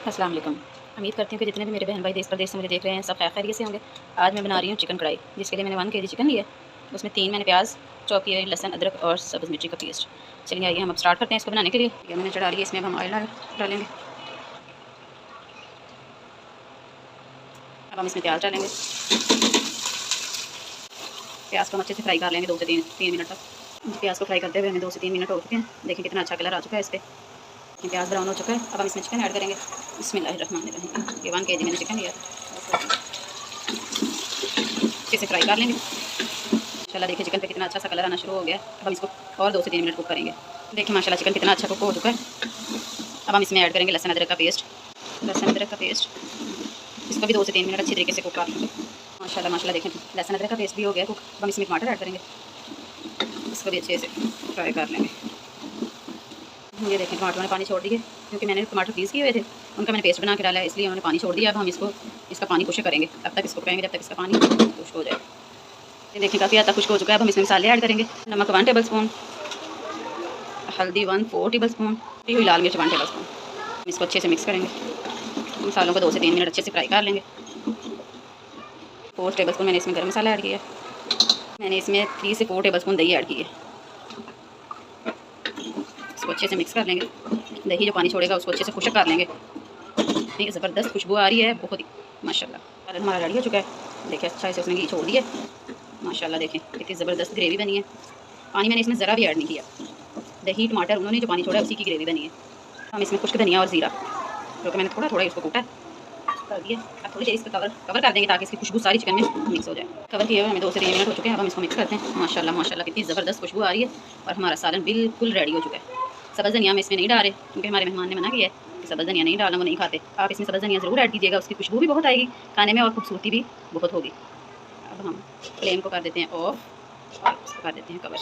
अस्सलाम वालेकुम। उम्मीद करती हूँ कि जितने भी मेरे बहन भाई देश प्रदेश से मुझे देख रहे हैं सब खैर खैरियत से होंगे। आज मैं बना रही हूँ चिकन कढ़ाई, जिसके लिए मैंने 1 केजी चिकन लिया। उसमें 3 मैंने प्याज चॉप किए, लहसुन, अदरक और सब्ज़ मिर्ची का पेस्ट। चलिए आइए हम अब स्टार्ट करते हैं इसको बनाने के लिए। ये मैंने चढ़ा लिया, इसमें अब हम ऑयल डालेंगे। अब हम इसमें प्याज डालेंगे। प्याज को हम अच्छे से फ्राई कर लेंगे 2 से 3 मिनट तक। प्याज को फ्राई करते हुए हमें 2 से 3 मिनट हो चुके हैं। देखिए कितना अच्छा कलर आ चुका है इस पर। प्याज ब्राउन हो चुका है। अब हम इसमें चिकन ऐड करेंगे। बिस्मिल्लाहिर्रहमानिर्रहीम। ये 1 केजी मैंने चिकन लिया। अच्छे से फ्राई कर लेंगे। माशाल्लाह देखिए चिकन पे कितना अच्छा सा कलर आना शुरू हो गया। अब हम इसको और 2 से 3 मिनट कुक करेंगे। देखिए माशाल्लाह चिकन कितना अच्छा कुक हो चुका है। अब हम इसमें ऐड करेंगे लहसुन अदरक का पेस्ट। इसको भी 2 से 3 मिनट अच्छी तरीके से कुक कर लेंगे। माशाल्लाह देखें लहसुन अदरक का पेस्ट भी हो गया कुक। अब हम इसमें टमाटर ऐड करेंगे। इसको भी अच्छे से फ्राई कर लेंगे। ये देखें टमाटर ने पानी छोड़ दिए, क्योंकि मैंने टमाटर पीस किए हुए थे, उनका मैंने पेस्ट बना के डाला है, इसलिए उन्होंने पानी छोड़ दिया। अब हम इसका पानी खुश्क करेंगे। तब तक इसको पकाएंगे जब तक इसका पानी खुश्क हो जाए। ये देखिए काफ़ी हद तक खुश्क हो चुका है। अब हम इसमें मसाले ऐड करेंगे। नमक 1 टेबल स्पून, हल्दी 1/4 टेबल स्पून, पिसी हुई लाल मिर्च 1 टेबल स्पून। इसको अच्छे से मिक्स करेंगे। मसालों को 2 से 3 मिनट अच्छे से फ्राई कर लेंगे। 4 टेबल स्पून मैंने इसमें गर्म मसाला ऐड किया। मैंने इसमें 3 से 4 टेबल स्पून दही ऐड की है। इसको अच्छे से मिक्स कर लेंगे। दही जो पानी छोड़ेगा उसको अच्छे से खुश्क कर लेंगे। देखिए ज़बरदस्त खुशबू आ रही है, बहुत ही माशाल्लाह। सालन हमारा रेडी हो चुका है। देखिए अच्छा से उसने घी छोड़ दिया। माशाल्लाह देखें कितनी ज़बरदस्त ग्रेवी बनी है। पानी मैंने इसमें ज़रा भी ऐड नहीं किया। दही टमाटर उन्होंने जो पानी छोड़ा है उसी की ग्रेवी बनी है। हम इसमें खुश्क धनिया और ज़ीरा, जो कि मैंने थोड़ा थोड़ा इसको कूटा कर दिया। अब थोड़ी देर इसको कवर कर देंगे ताकि इसकी खुशबू सारी चिकन में मिक्स हो जाए। कवर किए हुए हमें 2 से 3 मिनट हो चुके हैं। अब हम इसको मिक्स करते हैं। माशाल्लाह कितनी ज़बरदस्त खुशबू आ रही है और हमारा सालन बिल्कुल रेडी हो चुका है। सब्ज़ धनिया हम इसमें नहीं डाल रहे, क्योंकि हमारे मेहमान ने मना किया है कि सब्ज़ धनिया नहीं डालना, वो नहीं खाते। आप इसमें सब्ज़ धनिया ज़रूर ऐड कीजिएगा, उसकी खुशबू भी बहुत आएगी खाने में और खूबसूरती भी बहुत होगी। अब हम फ्लेम को कर देते हैं ऑफ और इसको कर देते हैं कवर।